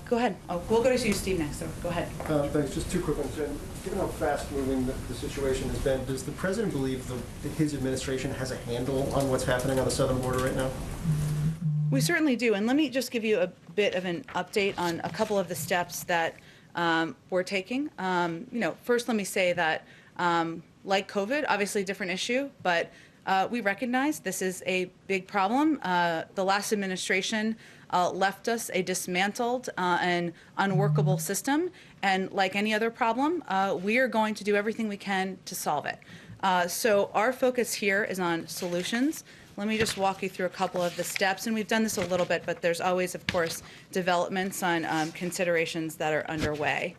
Go ahead. Oh, we'll go to you, Steve, next. So go ahead. Thanks. Just two quick ones. Given how fast-moving the situation has been, does the president believe that his administration has a handle on what's happening on the southern border right now? We certainly do. And let me just give you a bit of an update on a couple of the steps that we're taking. First, let me say that, like COVID, obviously a different issue, but we recognize this is a big problem. The last administration left us a dismantled and unworkable system, and like any other problem, we are going to do everything we can to solve it. So our focus here is on solutions. Let me just walk you through a couple of the steps, and we've done this a little bit, but there's always, of course, developments on considerations that are underway.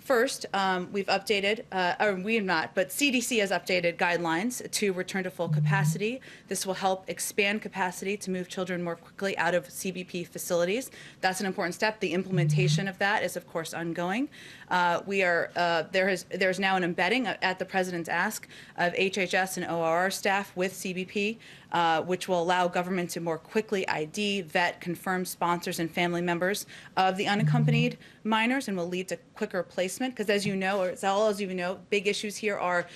First, we've updated, or we have not, but CDC has updated guidelines to return to full capacity. This will help expand capacity to move children more quickly out of CBP facilities. That's an important step. The implementation of that is, of course, ongoing. There's now an embedding at the president's ask of HHS and ORR staff with CBP, which will allow government to more quickly ID, vet, confirm sponsors and family members of the unaccompanied minors, and will lead to quicker placement. Because as you know, or as all as you know, big issues here are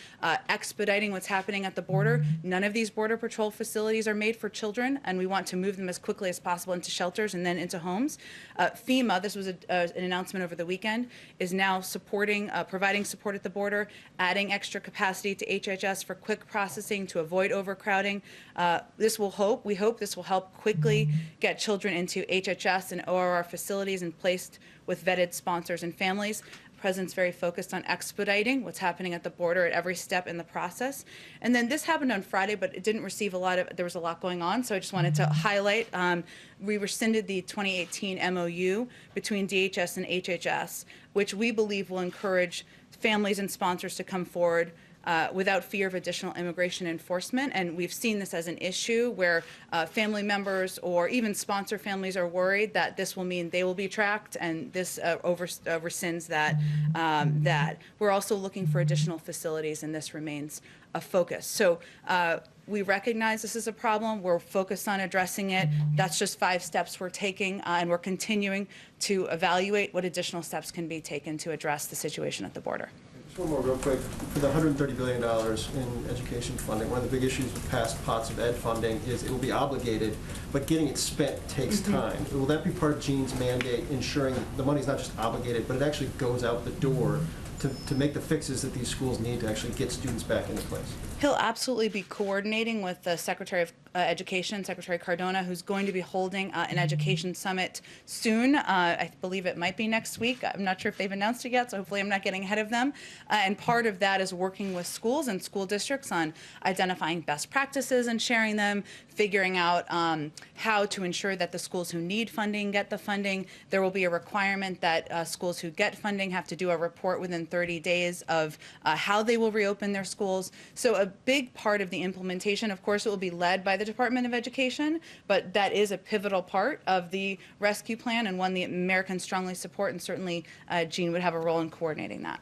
expediting what's happening at the border. None of these Border Patrol facilities are made for children, and we want to move them as quickly as possible into shelters and then into homes. FEMA, this was an announcement over the weekend, is now supporting, providing support at the border, adding extra capacity to HHS for quick processing to avoid overcrowding. We hope this will help quickly get children into HHS and ORR facilities and placed with vetted sponsors and families. The president's very focused on expediting what's happening at the border at every step in the process. And then this happened on Friday, but it didn't receive there was a lot going on, so I just wanted to highlight, we rescinded the 2018 MOU between DHS and HHS, which we believe will encourage families and sponsors to come forward without fear of additional immigration enforcement. And we've seen this as an issue where family members or even sponsor families are worried that this will mean they will be tracked, and this rescinds that. We're also looking for additional facilities, and this remains a focus. So we recognize this is a problem. We're focused on addressing it. That's just 5 steps we're taking, and we're continuing to evaluate what additional steps can be taken to address the situation at the border. One more real quick. For the $130 billion in education funding, one of the big issues with past pots of ed funding is it will be obligated, but getting it spent takes time. Will that be part of Gene's mandate, ensuring the money's not just obligated, but it actually goes out the door to make the fixes that these schools need to actually get students back into place? He'll absolutely be coordinating with the Secretary of Education, Secretary Cardona, who's going to be holding an education summit soon. I believe it might be next week. I'm not sure if they've announced it yet, so hopefully I'm not getting ahead of them. And part of that is working with schools and school districts on identifying best practices and sharing them, figuring out how to ensure that the schools who need funding get the funding. There will be a requirement that schools who get funding have to do a report within 30 days of how they will reopen their schools. So a big part of the implementation, of course, it will be led by the Department of Education, but that is a pivotal part of the rescue plan, and one the Americans strongly support, and certainly Gene would have a role in coordinating that.